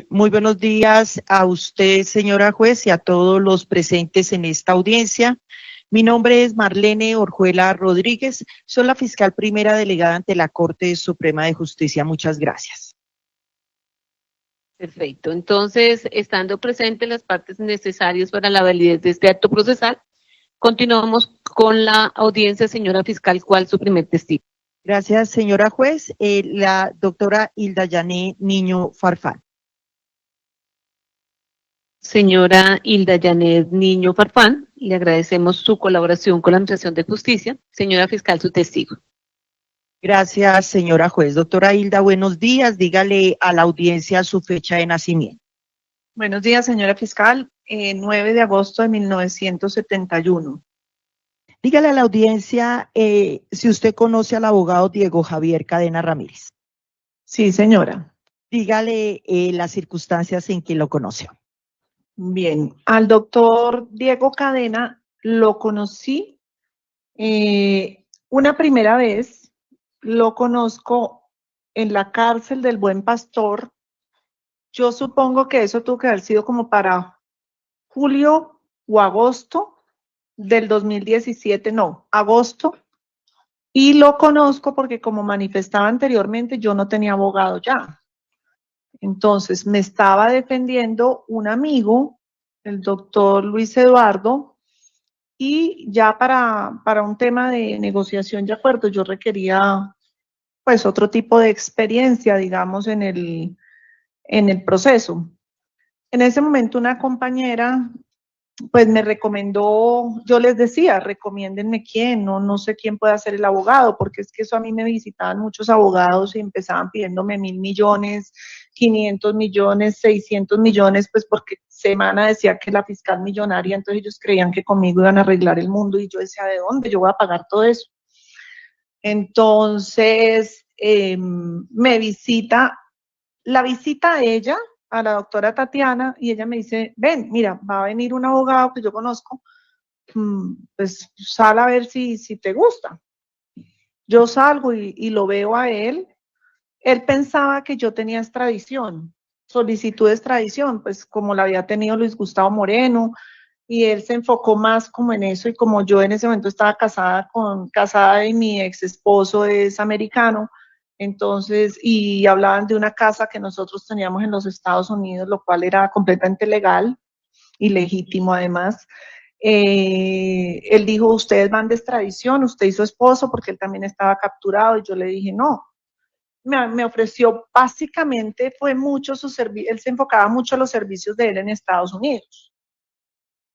Muy buenos días a usted, señora juez, y a todos los presentes en esta audiencia. Mi nombre es Marlene Orjuela Rodríguez, soy la fiscal primera delegada ante la Corte Suprema de Justicia. Muchas gracias. Perfecto. Entonces, estando presentes las partes necesarias para la validez de este acto procesal, continuamos con la audiencia, señora fiscal. ¿Cuál es su primer testigo? Gracias, señora juez. La doctora Hilda Yané Niño Farfán. Señora Hilda Yanet Niño Farfán, le agradecemos su colaboración con la Administración de Justicia. Señora fiscal, su testigo. Gracias, señora juez. Doctora Hilda, buenos días. Dígale a la audiencia su fecha de nacimiento. Buenos días, señora fiscal. 9 de agosto de 1971. Dígale a la audiencia si usted conoce al abogado Diego Javier Cadena Ramírez. Sí, señora. Dígale las circunstancias en que lo conoció. Bien, al doctor Diego Cadena lo conocí una primera vez, lo conozco en la cárcel del Buen Pastor. Yo supongo que eso tuvo que haber sido como para julio o agosto del 2017, no, agosto. Y lo conozco porque, como manifestaba anteriormente, yo no tenía abogado ya. Entonces, me estaba defendiendo un amigo, el doctor Luis Eduardo, y ya para un tema de negociación de acuerdos, yo requería pues otro tipo de experiencia, digamos, en el proceso. En ese momento una compañera pues me recomendó, yo les decía, recomiéndenme quién, no sé quién puede ser el abogado, porque es que eso a mí me visitaban muchos abogados y empezaban pidiéndome 1.000 millones, 500 millones, 600 millones, pues porque Semana decía que la fiscal millonaria, entonces ellos creían que conmigo iban a arreglar el mundo y yo decía, ¿de dónde? Yo voy a pagar todo eso. Entonces, me visita, la visita a ella, a la doctora Tatiana, y ella me dice, ven, mira, va a venir un abogado que yo conozco, pues sal a ver si te gusta. Yo salgo y lo veo a él. Él pensaba que yo tenía extradición, solicitud de extradición, pues como la había tenido Luis Gustavo Moreno, y él se enfocó más como en eso, y como yo en ese momento estaba casada y mi ex esposo es americano, entonces, y hablaban de una casa que nosotros teníamos en los Estados Unidos, lo cual era completamente legal y legítimo además. Él dijo, ustedes van de extradición, usted y su esposo, porque él también estaba capturado, y yo le dije, no. Me ofreció, básicamente fue mucho su servicio, él se enfocaba mucho a los servicios de él en Estados Unidos.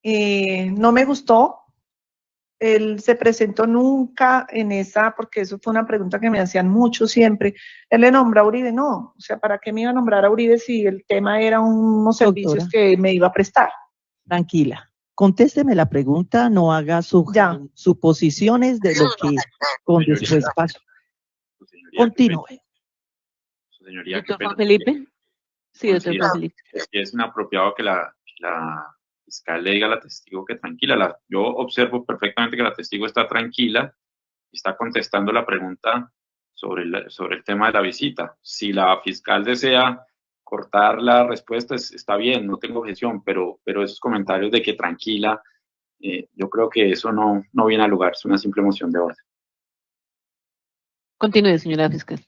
No me gustó, él se presentó nunca en esa, porque eso fue una pregunta que me hacían mucho siempre. Él le nombró a Uribe, no, o sea, ¿para qué me iba a nombrar a Uribe si el tema era unos servicios Doctora, que me iba a prestar? tranquila, contésteme la pregunta, no haga suposiciones de lo que con después pasó. Continúe. Su señoría, ¿Doctor Juan Felipe? Sí, doctor Juan Felipe. Es inapropiado que la fiscal le diga a la testigo que tranquila. Yo observo perfectamente que la testigo está tranquila y está contestando la pregunta sobre el tema de la visita. Si la fiscal desea cortar la respuesta, está bien, no tengo objeción, pero esos comentarios de que tranquila, yo creo que eso no viene al lugar, es una simple moción de orden. Continúe, señora fiscal.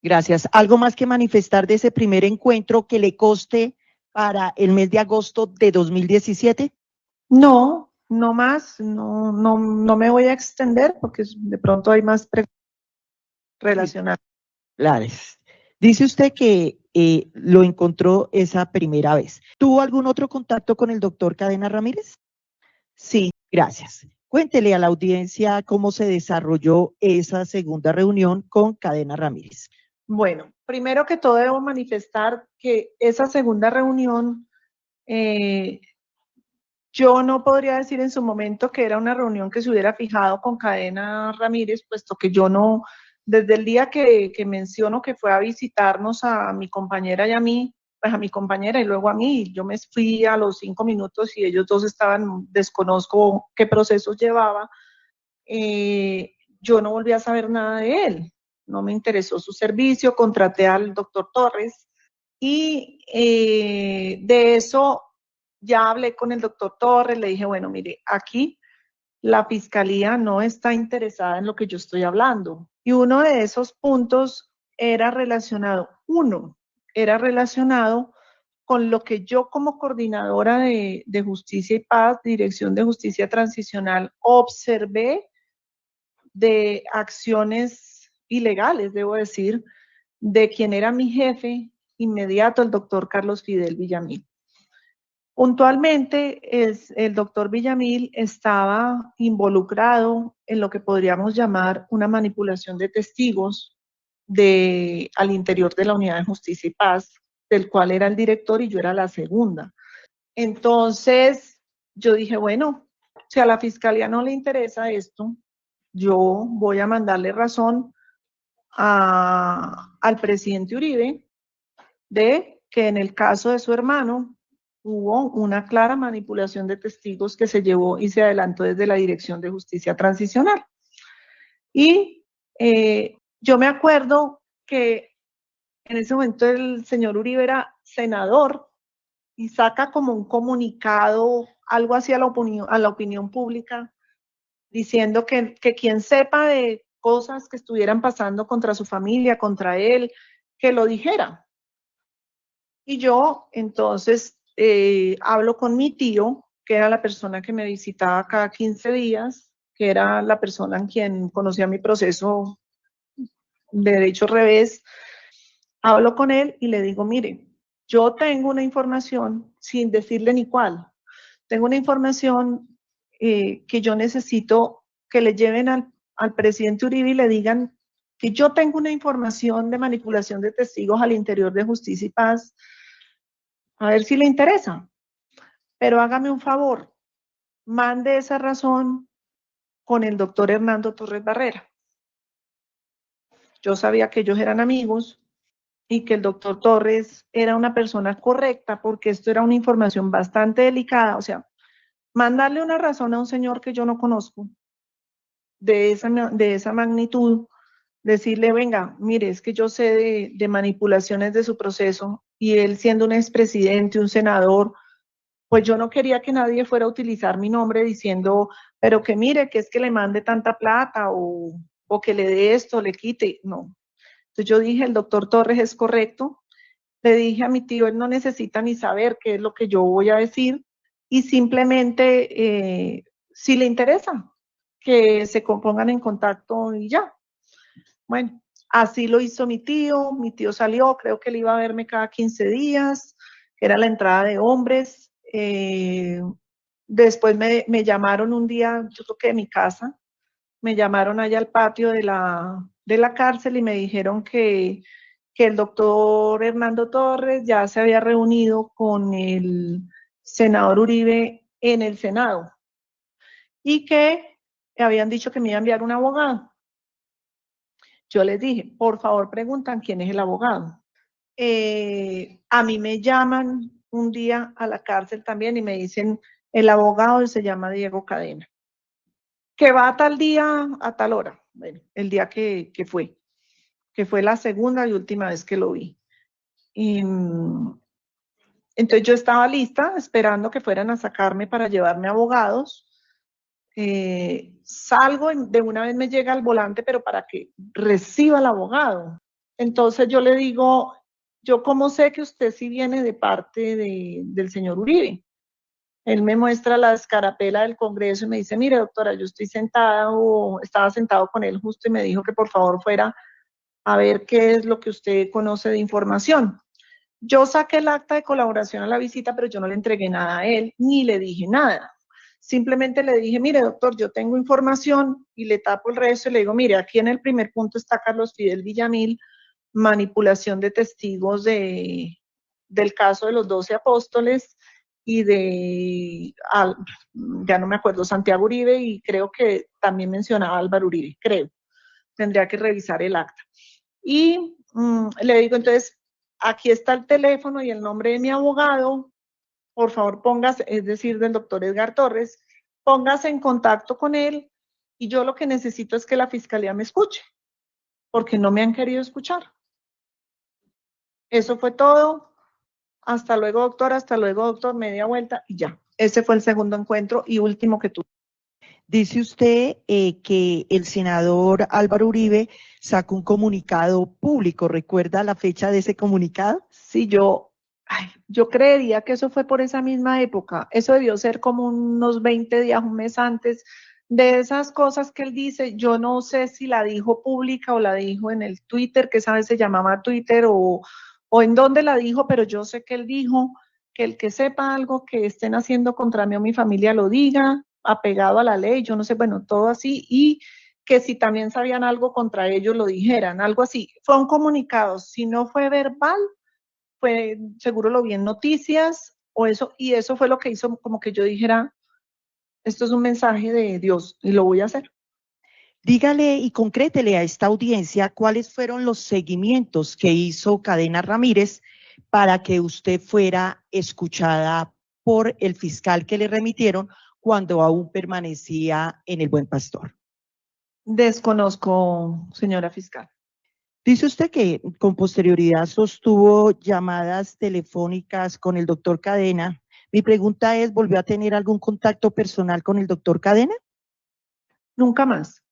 Gracias. ¿Algo más que manifestar de ese primer encuentro que le conste para el mes de agosto de 2017? No, no más, no me voy a extender porque de pronto hay más preguntas relacionadas. Claro. Dice usted que lo encontró esa primera vez. ¿Tuvo algún otro contacto con el doctor Cadena Ramírez? Sí, gracias. Cuéntele a la audiencia cómo se desarrolló esa segunda reunión con Cadena Ramírez. Bueno, primero que todo debo manifestar que esa segunda reunión, yo no podría decir en su momento que era una reunión que se hubiera fijado con Cadena Ramírez, puesto que yo no, desde el día que menciono que fue a visitarnos a mi compañera y a mí, pues a mi compañera y luego a mí, yo me fui a los 5 minutos y ellos dos estaban, desconozco qué procesos llevaba, yo no volví a saber nada de él. No me interesó su servicio, contraté al doctor Torres, Y de eso ya hablé con el doctor Torres, le dije, bueno, mire, aquí la fiscalía no está interesada en lo que yo estoy hablando. Y uno de esos puntos era relacionado con lo que yo como coordinadora de Justicia y Paz, Dirección de Justicia Transicional, observé de acciones ilegales, debo decir, de quien era mi jefe inmediato, el doctor Carlos Fidel Villamil. Puntualmente, el doctor Villamil estaba involucrado en lo que podríamos llamar una manipulación de testigos al interior de la Unidad de Justicia y Paz, del cual era el director y yo era la segunda. Entonces, yo dije, bueno, si a la fiscalía no le interesa esto, yo voy a mandarle razón al presidente Uribe de que en el caso de su hermano hubo una clara manipulación de testigos que se llevó y se adelantó desde la Dirección de Justicia Transicional. Y yo me acuerdo que en ese momento el señor Uribe era senador y saca como un comunicado, algo así a la opinión pública, diciendo que quien sepa de cosas que estuvieran pasando contra su familia, contra él, que lo dijera. Y yo entonces hablo con mi tío, que era la persona que me visitaba cada 15 días, que era la persona en quien conocía mi proceso de derecho revés. Hablo con él y le digo, mire, yo tengo una información, sin decirle ni cuál, tengo una información que yo necesito que le lleven al presidente Uribe y le digan que yo tengo una información de manipulación de testigos al interior de Justicia y Paz, a ver si le interesa. Pero hágame un favor, mande esa razón con el doctor Hernando Torres Barrera. Yo sabía que ellos eran amigos y que el doctor Torres era una persona correcta porque esto era una información bastante delicada. O sea, mandarle una razón a un señor que yo no conozco de esa magnitud, decirle, venga, mire, es que yo sé de manipulaciones de su proceso y él siendo un expresidente, un senador, pues yo no quería que nadie fuera a utilizar mi nombre diciendo, pero que mire, que es que le mande tanta plata o que le dé esto, le quite. No. Entonces yo dije, el doctor Torres es correcto. Le dije a mi tío, él no necesita ni saber qué es lo que yo voy a decir y simplemente, si le interesa, que se pongan en contacto y ya. Bueno, así lo hizo mi tío salió, creo que él iba a verme cada 15 días, que era la entrada de hombres. Después me llamaron un día, yo creo que de mi casa, me llamaron allá al patio de la cárcel y me dijeron que el doctor Hernando Torres ya se había reunido con el senador Uribe en el Senado y que habían dicho que me iba a enviar un abogado. Yo les dije, por favor preguntan quién es el abogado. A mí me llaman un día a la cárcel también y me dicen, el abogado se llama Diego Cadena, que va a tal día, a tal hora. Bueno, el día que fue la segunda y última vez que lo vi. Y, entonces yo estaba lista, esperando que fueran a sacarme para llevarme abogados. Salgo y de una vez me llega el volante, pero para que reciba el abogado. Entonces yo le digo, yo cómo sé que usted sí viene de parte del señor Uribe. Él me muestra la escarapela del Congreso y me dice, mire doctora, yo estoy sentada o estaba sentado con él justo y me dijo que por favor fuera a ver qué es lo que usted conoce de información. Yo saqué el acta de colaboración a la visita, pero yo no le entregué nada a él, ni le dije nada. Simplemente le dije, mire, doctor, yo tengo información y le tapo el resto y le digo, mire, aquí en el primer punto está Carlos Fidel Villamil, manipulación de testigos del caso de los 12 apóstoles y ya no me acuerdo, Santiago Uribe y creo que también mencionaba Álvaro Uribe, creo. Tendría que revisar el acta. Y le digo, entonces, aquí está el teléfono y el nombre de mi abogado, por favor póngase, es decir, del doctor Edgar Torres, póngase en contacto con él y yo lo que necesito es que la fiscalía me escuche, porque no me han querido escuchar. Eso fue todo. hasta luego doctor, media vuelta y ya. Ese fue el segundo encuentro y último que tuve. Dice usted que el senador Álvaro Uribe sacó un comunicado público. ¿Recuerda la fecha de ese comunicado? Sí, yo creería que eso fue por esa misma época. Eso debió ser como unos 20 días, un mes antes de esas cosas que él dice. Yo no sé si la dijo pública o la dijo en el Twitter, que esa vez se llamaba Twitter, o en dónde la dijo, pero yo sé que él dijo que el que sepa algo que estén haciendo contra mí o mi familia lo diga, apegado a la ley, yo no sé, bueno, todo así, y que si también sabían algo contra ellos lo dijeran, algo así. Fue un comunicado, si no fue verbal, fue, seguro lo vi en noticias, o eso, y eso fue lo que hizo como que yo dijera, esto es un mensaje de Dios, y lo voy a hacer. Dígale y concrétele a esta audiencia cuáles fueron los seguimientos que hizo Cadena Ramírez para que usted fuera escuchada por el fiscal que le remitieron cuando aún permanecía en el Buen Pastor. Desconozco, señora fiscal. Dice usted que con posterioridad sostuvo llamadas telefónicas con el doctor Cadena. Mi pregunta es, ¿volvió a tener algún contacto personal con el doctor Cadena? Nunca más.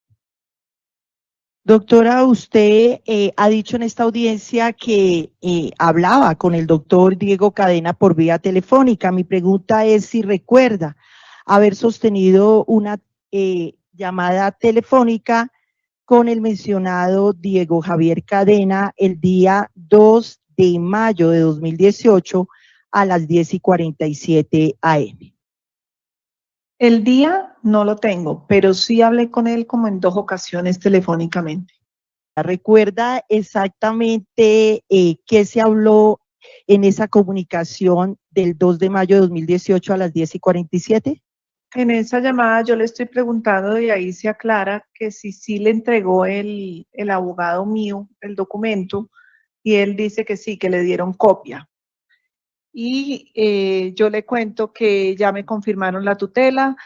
Doctora, usted ha dicho en esta audiencia que hablaba con el doctor Diego Cadena por vía telefónica. Mi pregunta es si recuerda haber sostenido una llamada telefónica con el mencionado Diego Javier Cadena el día 2 de mayo de 2018 a las 10:47 a.m. El día no lo tengo, pero sí hablé con él como en 2 ocasiones telefónicamente. ¿Recuerda exactamente qué se habló en esa comunicación del 2 de mayo de 2018 a las 10:47? En esa llamada yo le estoy preguntando y ahí se aclara que si sí le entregó el abogado mío el documento y él dice que sí, que le dieron copia. Y yo le cuento que ya me confirmaron la tutela,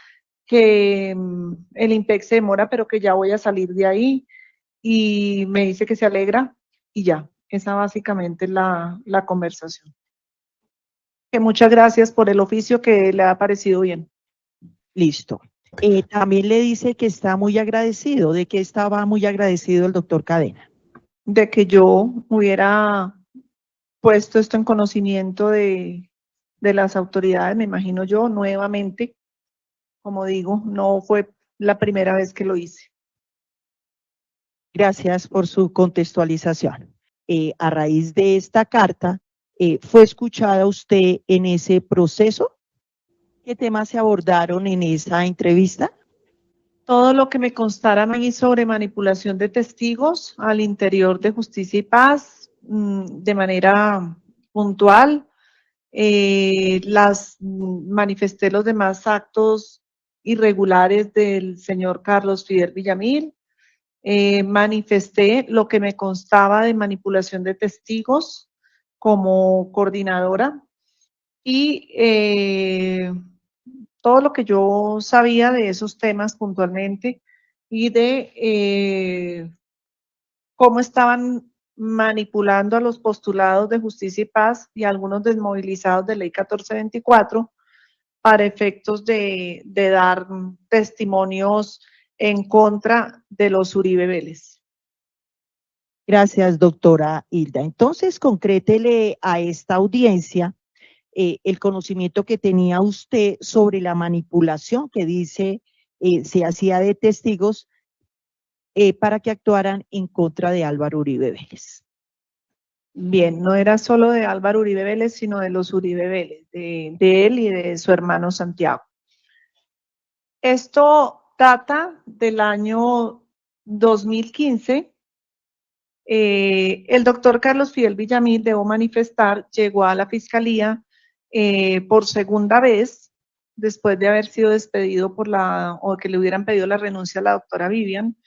que el IMPEC se demora, pero que ya voy a salir de ahí y me dice que se alegra y ya. Esa básicamente es la conversación. Que muchas gracias por el oficio, que le ha parecido bien. Listo. También le dice que está muy agradecido, de que estaba muy agradecido el doctor Cadena. De que yo hubiera puesto esto en conocimiento de las autoridades, me imagino yo, nuevamente, como digo, no fue la primera vez que lo hice. Gracias por su contextualización. A raíz de esta carta, ¿fue escuchada usted en ese proceso? ¿Qué temas se abordaron en esa entrevista? Todo lo que me constara a mí sobre manipulación de testigos al interior de Justicia y Paz, de manera puntual, manifesté los demás actos irregulares del señor Carlos Fidel Villamil, manifesté lo que me constaba de manipulación de testigos como coordinadora y todo lo que yo sabía de esos temas puntualmente y de cómo estaban manipulando a los postulados de Justicia y Paz y a algunos desmovilizados de Ley 1424 para efectos de dar testimonios en contra de los Uribe Vélez. Gracias, doctora Hilda. Entonces, concrétele a esta audiencia el conocimiento que tenía usted sobre la manipulación que dice se hacía de testigos para que actuaran en contra de Álvaro Uribe Vélez. Bien, no era solo de Álvaro Uribe Vélez, sino de los Uribe Vélez, de él y de su hermano Santiago. Esto data del año 2015. El doctor Carlos Fidel Villamil, debo manifestar, llegó a la fiscalía por segunda vez, después de haber sido despedido o que le hubieran pedido la renuncia a la doctora Vivian.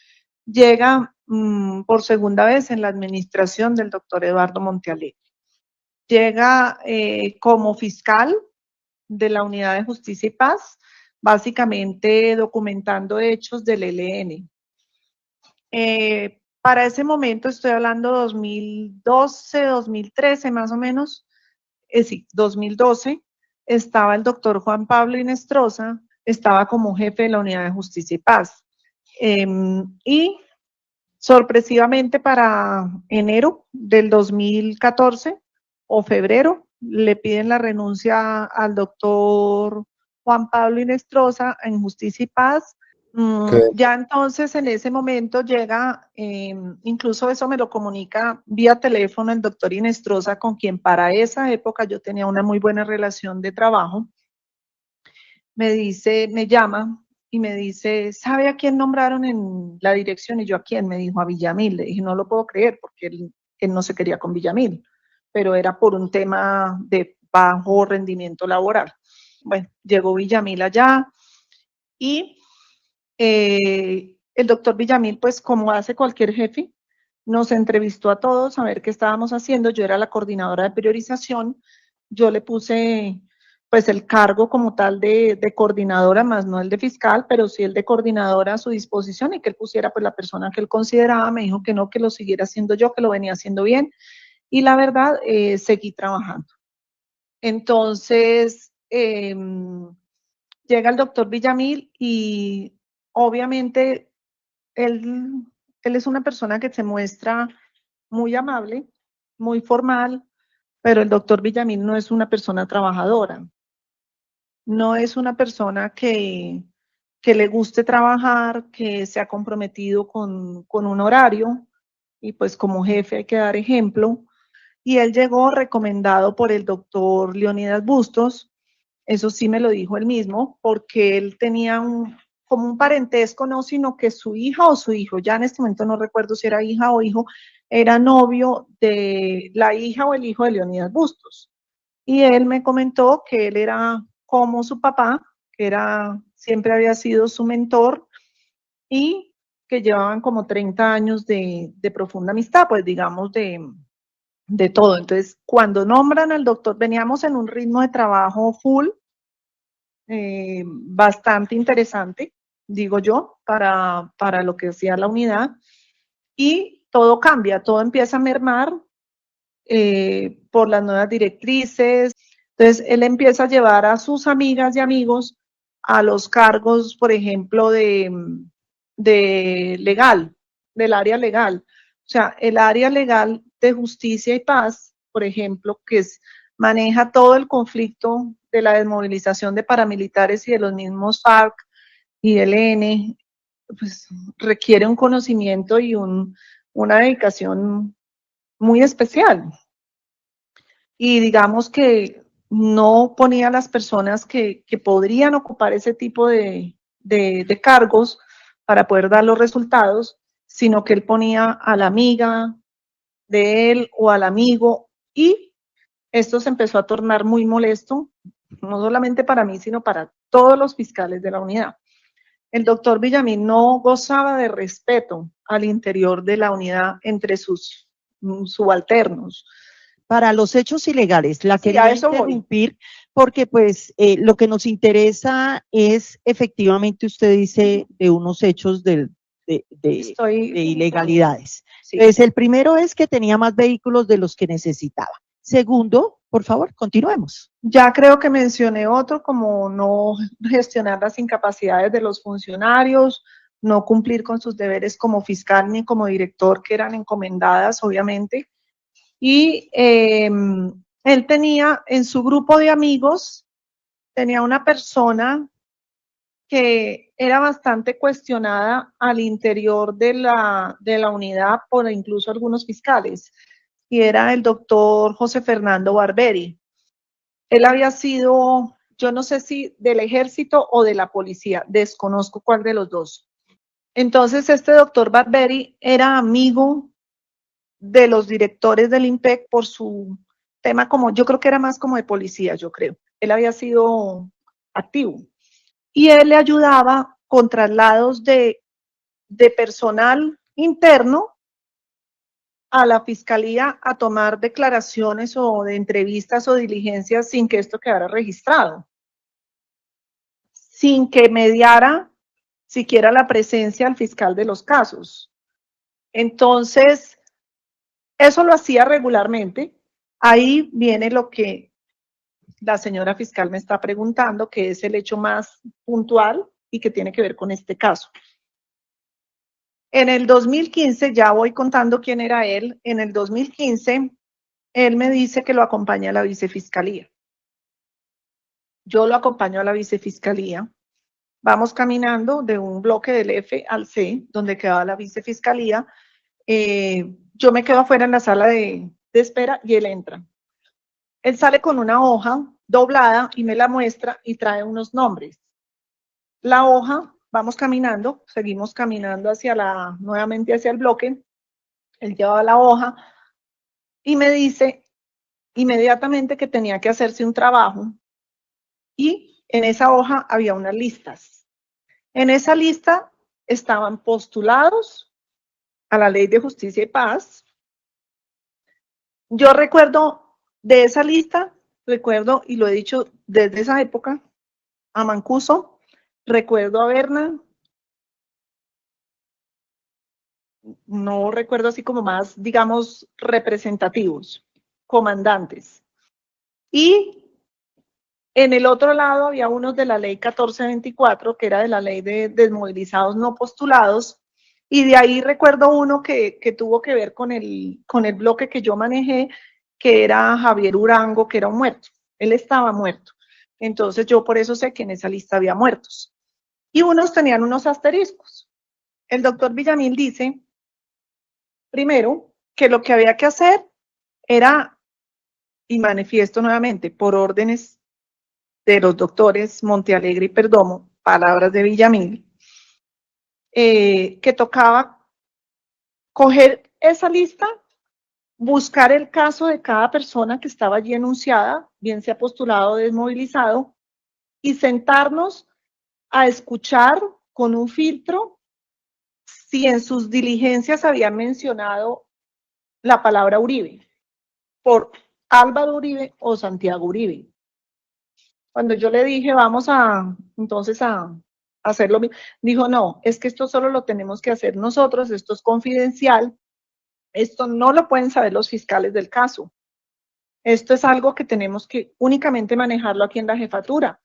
Llega por segunda vez en la administración del doctor Eduardo Montealegre. Llega como fiscal de la Unidad de Justicia y Paz, básicamente documentando hechos del ELN. Para ese momento, estoy hablando 2012, 2013 más o menos, sí, 2012, estaba el doctor Juan Pablo Inestrosa, estaba como jefe de la Unidad de Justicia y Paz. Y sorpresivamente para enero del 2014 o febrero, le piden la renuncia al doctor Juan Pablo Inestrosa en Justicia y Paz. Ya entonces en ese momento llega, incluso eso me lo comunica vía teléfono el doctor Inestrosa, con quien para esa época yo tenía una muy buena relación de trabajo. Me dice, me llama y me dice, ¿sabe a quién nombraron en la dirección? Y yo, ¿a quién? Me dijo, a Villamil. Le dije, no lo puedo creer, porque él no se quería con Villamil, pero era por un tema de bajo rendimiento laboral. Bueno, llegó Villamil allá y el doctor Villamil, pues como hace cualquier jefe, nos entrevistó a todos a ver qué estábamos haciendo. Yo era la coordinadora de priorización, yo le puse pues el cargo como tal de coordinadora, más no el de fiscal, pero sí el de coordinadora a su disposición, y que él pusiera pues la persona que él consideraba. Me dijo que no, que lo siguiera haciendo yo, que lo venía haciendo bien, y la verdad, seguí trabajando. Entonces, llega el doctor Villamil y obviamente él es una persona que se muestra muy amable, muy formal, pero el doctor Villamil no es una persona trabajadora. No es una persona que le guste trabajar, que se ha comprometido con un horario, y pues como jefe hay que dar ejemplo. Y él llegó recomendado por el doctor Leonidas Bustos. Eso sí me lo dijo él mismo, porque él tenía como un parentesco, no, sino que su hija o su hijo, ya en este momento no recuerdo si era hija o hijo, era novio de la hija o el hijo de Leonidas Bustos. Y él me comentó que él era como su papá, que siempre había sido su mentor, y que llevaban como 30 años de profunda amistad, pues digamos de todo. Entonces, cuando nombran al doctor, veníamos en un ritmo de trabajo full, bastante interesante, digo yo, para lo que hacía la unidad, y todo cambia, todo empieza a mermar por las nuevas directrices. Entonces, él empieza a llevar a sus amigas y amigos a los cargos, por ejemplo, de legal, del área legal. O sea, el área legal de justicia y paz, por ejemplo, maneja todo el conflicto de la desmovilización de paramilitares y de los mismos FARC y ELN, pues requiere un conocimiento y una dedicación muy especial. Y digamos que no ponía a las personas que podrían ocupar ese tipo de cargos para poder dar los resultados, sino que él ponía a la amiga de él o al amigo, y esto se empezó a tornar muy molesto, no solamente para mí, sino para todos los fiscales de la unidad. El doctor Villamil no gozaba de respeto al interior de la unidad entre sus subalternos. Para los hechos ilegales, la Sí, quería a eso voy. interrumpir porque pues lo que nos interesa es efectivamente, usted dice, de unos hechos de ilegalidades. Sí. Entonces, el primero es que tenía más vehículos de los que necesitaba. Segundo, por favor, continuemos. Ya creo que mencioné otro, como no gestionar las incapacidades de los funcionarios, no cumplir con sus deberes como fiscal ni como director, que eran encomendadas, obviamente. Y él tenía en su grupo de amigos, tenía una persona que era bastante cuestionada al interior de la unidad por incluso algunos fiscales, y era el doctor José Fernando Barberi. Él había sido, yo no sé si del ejército o de la policía, desconozco cuál de los dos. Entonces, este doctor Barberi era amigo de los directores del IMPEC por su tema, como yo creo que era más como de policía, yo creo. Él había sido activo. Y él le ayudaba con traslados de personal interno a la fiscalía a tomar declaraciones o de entrevistas o diligencias sin que esto quedara registrado, sin que mediara siquiera la presencia al fiscal de los casos. Entonces, eso lo hacía regularmente. Ahí viene lo que la señora fiscal me está preguntando, que es el hecho más puntual y que tiene que ver con este caso. En el 2015, ya voy contando quién era él, en el 2015, él me dice que lo acompaña a la vicefiscalía. Yo lo acompaño a la vicefiscalía. Vamos caminando de un bloque del F al C, donde quedaba la vicefiscalía. Yo me quedo afuera en la sala de espera y él entra. Él sale con una hoja doblada y me la muestra y trae unos nombres. La hoja, vamos caminando, seguimos caminando nuevamente hacia el bloque. Él llevaba la hoja y me dice inmediatamente que tenía que hacerse un trabajo y en esa hoja había unas listas. En esa lista estaban postulados a la Ley de Justicia y Paz. Yo recuerdo de esa lista, y lo he dicho desde esa época, a Mancuso, recuerdo a Berna, no recuerdo así como más, digamos, representativos, comandantes. Y en el otro lado había unos de la ley 1424, que era de la ley de desmovilizados no postulados, y de ahí recuerdo uno que tuvo que ver con el bloque que yo manejé, que era Javier Urango, que era un muerto. Él estaba muerto. Entonces yo por eso sé que en esa lista había muertos. Y unos tenían unos asteriscos. El doctor Villamil dice, primero, que lo que había que hacer era, y manifiesto nuevamente, por órdenes de los doctores Montealegre y Perdomo, palabras de Villamil, que tocaba coger esa lista, buscar el caso de cada persona que estaba allí enunciada, bien sea postulado o desmovilizado, y sentarnos a escuchar con un filtro si en sus diligencias habían mencionado la palabra Uribe, por Álvaro Uribe o Santiago Uribe. Cuando yo le dije, vamos entonces a hacerlo, dijo, no, es que esto solo lo tenemos que hacer nosotros, esto es confidencial, esto no lo pueden saber los fiscales del caso. Esto es algo que tenemos que únicamente manejarlo aquí en la jefatura.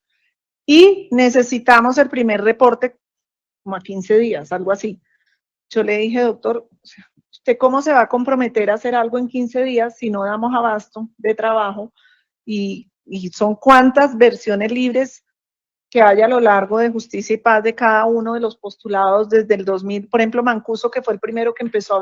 Y necesitamos el primer reporte como a 15 días, algo así. Yo le dije, doctor, ¿usted cómo se va a comprometer a hacer algo en 15 días si no damos abasto de trabajo? Y son cuántas versiones libres que hay a lo largo de Justicia y Paz de cada uno de los postulados desde el 2000. Por ejemplo, Mancuso, que fue el primero que empezó a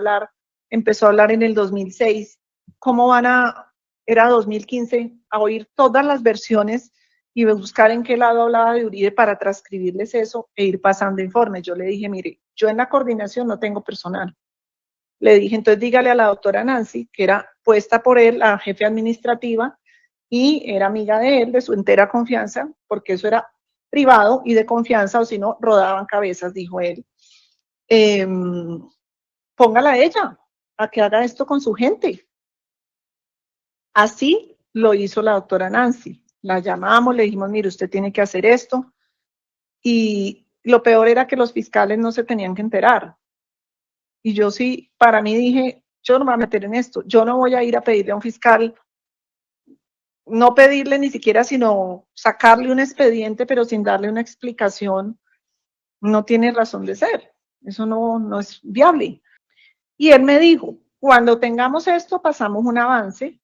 hablar en el 2006. ¿Cómo era 2015, a oír todas las versiones y buscar en qué lado hablaba de Uribe para transcribirles eso e ir pasando informes? Yo le dije, mire, yo en la coordinación no tengo personal. Le dije, entonces dígale a la doctora Nancy, que era puesta por él, la jefe administrativa, y era amiga de él, de su entera confianza, porque eso era privado y de confianza, o si no, rodaban cabezas, dijo él. Póngala a ella, a que haga esto con su gente. Así lo hizo la doctora Nancy. La llamamos, le dijimos, mire, usted tiene que hacer esto. Y lo peor era que los fiscales no se tenían que enterar. Y yo sí, para mí dije, yo no me voy a meter en esto. Yo no voy a ir a pedirle a un fiscal, no pedirle ni siquiera, sino sacarle un expediente, pero sin darle una explicación. No tiene razón de ser. Eso no es viable. Y él me dijo, cuando tengamos esto, pasamos un avance,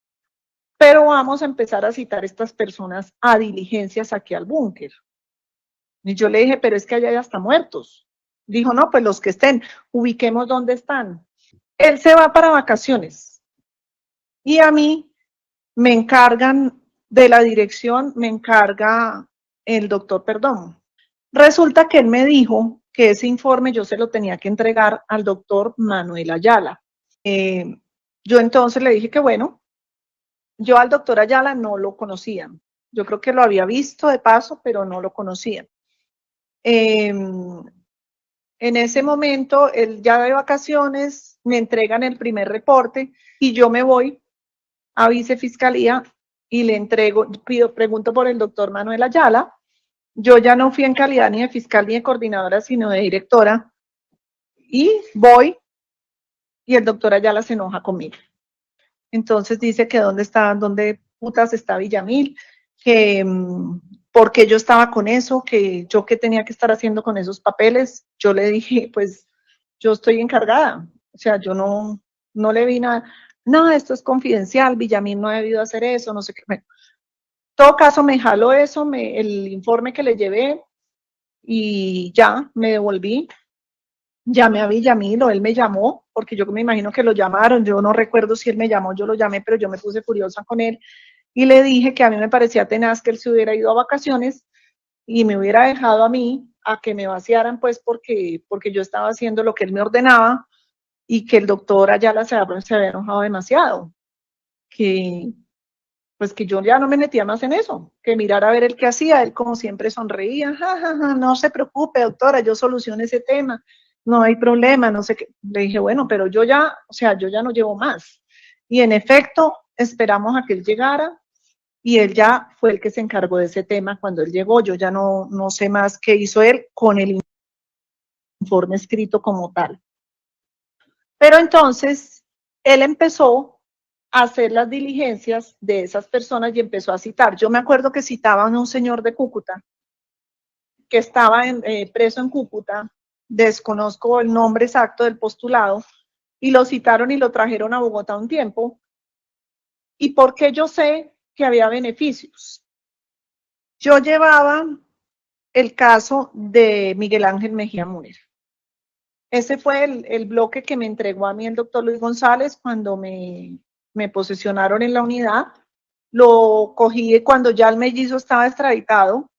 pero vamos a empezar a citar a estas personas a diligencias aquí al búnker. Y yo le dije, pero es que allá ya están muertos. Dijo, no, pues los que estén, ubiquemos dónde están. Él se va para vacaciones y a mí me encargan de la dirección, me encarga el doctor Perdomo. Resulta que él me dijo que ese informe yo se lo tenía que entregar al doctor Manuel Ayala. Yo entonces le dije que bueno, yo al doctor Ayala no lo conocía. Yo creo que lo había visto de paso, pero no lo conocía. En ese momento, él ya de vacaciones, me entregan el primer reporte y yo me voy a vicefiscalía y le entrego, pregunto por el doctor Manuel Ayala. Yo ya no fui en calidad ni de fiscal ni de coordinadora, sino de directora. Y voy y el doctor Ayala se enoja conmigo. Entonces dice que dónde putas está Villamil, que porque yo estaba con eso, que yo qué tenía que estar haciendo con esos papeles. Yo le dije, pues yo estoy encargada, o sea, yo no le vi nada, no, esto es confidencial, Villamil no ha debido hacer eso, no sé qué. Bueno, en todo caso me jaló eso, el informe que le llevé y ya me devolví. Llamé a Villamil o él me llamó, porque yo me imagino que lo llamaron, yo no recuerdo si él me llamó, yo lo llamé, pero yo me puse furiosa con él y le dije que a mí me parecía tenaz que él se hubiera ido a vacaciones y me hubiera dejado a mí a que me vaciaran, pues porque yo estaba haciendo lo que él me ordenaba y que el doctor Ayala se había enojado demasiado, que pues que yo ya no me metía más en eso, que mirara a ver el que hacía, él como siempre sonreía, ja, ja, ja, no se preocupe, doctora, yo soluciono ese tema, no hay problema, no sé qué. Le dije, bueno, pero yo ya, o sea, yo ya no llevo más. Y en efecto, esperamos a que él llegara y él ya fue el que se encargó de ese tema cuando él llegó. Yo ya no sé más qué hizo él con el informe escrito como tal. Pero entonces, él empezó a hacer las diligencias de esas personas y empezó a citar. Yo me acuerdo que citaban a un señor de Cúcuta, que estaba preso en Cúcuta, desconozco el nombre exacto del postulado, y lo citaron y lo trajeron a Bogotá un tiempo. ¿Y por qué yo sé que había beneficios? Yo llevaba el caso de Miguel Ángel Mejía Múnera. Ese fue el bloque que me entregó a mí el doctor Luis González cuando me posesionaron en la unidad. Lo cogí cuando ya el mellizo estaba extraditado,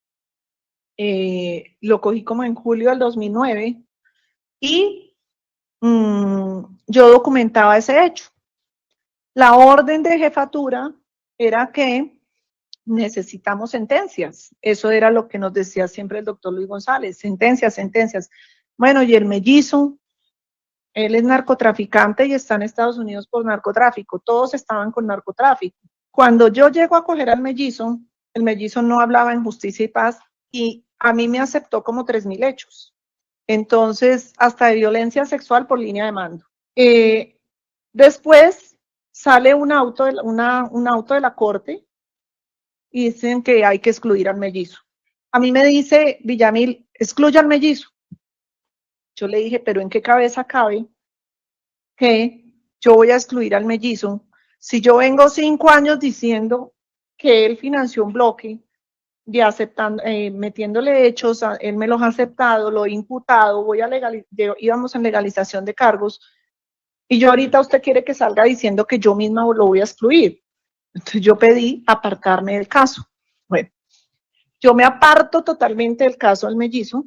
lo cogí como en julio del 2009 y yo documentaba ese hecho. La orden de jefatura era que necesitamos sentencias. Eso era lo que nos decía siempre el doctor Luis González, sentencias, sentencias. Bueno, y el mellizo, él es narcotraficante y está en Estados Unidos por narcotráfico. Todos estaban con narcotráfico. Cuando yo llego a coger al mellizo, el mellizo no hablaba en justicia y paz y a mí me aceptó como 3.000 hechos. Entonces, hasta de violencia sexual por línea de mando. Después sale un auto de la corte y dicen que hay que excluir al mellizo. A mí me dice Villamil, excluya al mellizo. Yo le dije, pero ¿en qué cabeza cabe que yo voy a excluir al mellizo si yo vengo 5 años diciendo que él financió un bloque de aceptando, metiéndole hechos, él me los ha aceptado, lo he imputado, íbamos en legalización de cargos, y yo ahorita usted quiere que salga diciendo que yo misma lo voy a excluir? Entonces yo pedí apartarme del caso. Bueno, yo me aparto totalmente del caso del mellizo,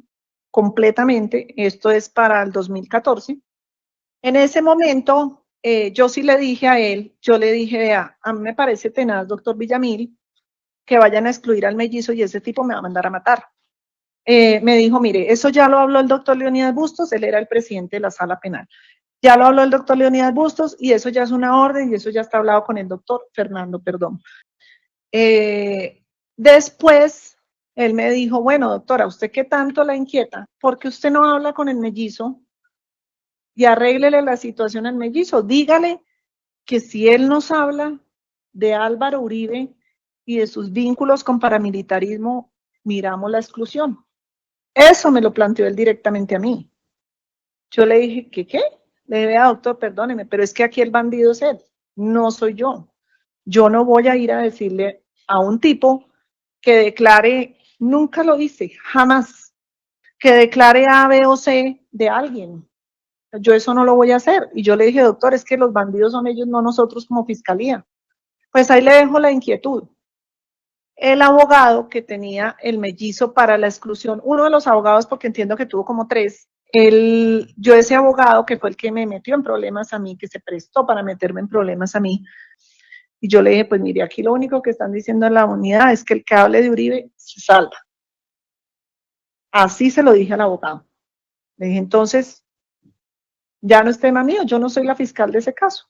completamente, esto es para el 2014. En ese momento, yo sí le dije a él, yo le dije, vea, a mí me parece tenaz, doctor Villamil, que vayan a excluir al mellizo y ese tipo me va a mandar a matar. Me dijo, mire, eso ya lo habló el doctor Leonidas Bustos, él era el presidente de la sala penal. Ya lo habló el doctor Leonidas Bustos y eso ya es una orden y eso ya está hablado con el doctor Fernando Perdomo. Después, él me dijo, bueno, doctora, ¿usted qué tanto la inquieta? ¿Por qué usted no habla con el mellizo y arréglele la situación al mellizo? Dígale que si él nos habla de Álvaro Uribe y de sus vínculos con paramilitarismo, miramos la exclusión. Eso me lo planteó él directamente a mí. Yo le dije, ¿qué? Le dije, doctor, perdóneme, pero es que aquí el bandido es él, no soy yo. Yo no voy a ir a decirle a un tipo que declare, nunca lo hice, jamás, que declare A, B o C de alguien. Yo eso no lo voy a hacer. Y yo le dije, doctor, es que los bandidos son ellos, no nosotros como fiscalía. Pues ahí le dejo la inquietud. El abogado que tenía el mellizo para la exclusión, uno de los abogados, porque entiendo que tuvo como 3, yo ese abogado que fue el que me metió en problemas a mí, que se prestó para meterme en problemas a mí, y yo le dije, pues mire, aquí lo único que están diciendo en la unidad es que el que hable de Uribe se salva. Así se lo dije al abogado. Le dije, entonces, ya no es tema mío, yo no soy la fiscal de ese caso.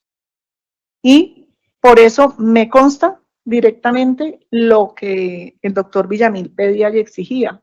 Y por eso me consta directamente lo que el doctor Villamil pedía y exigía.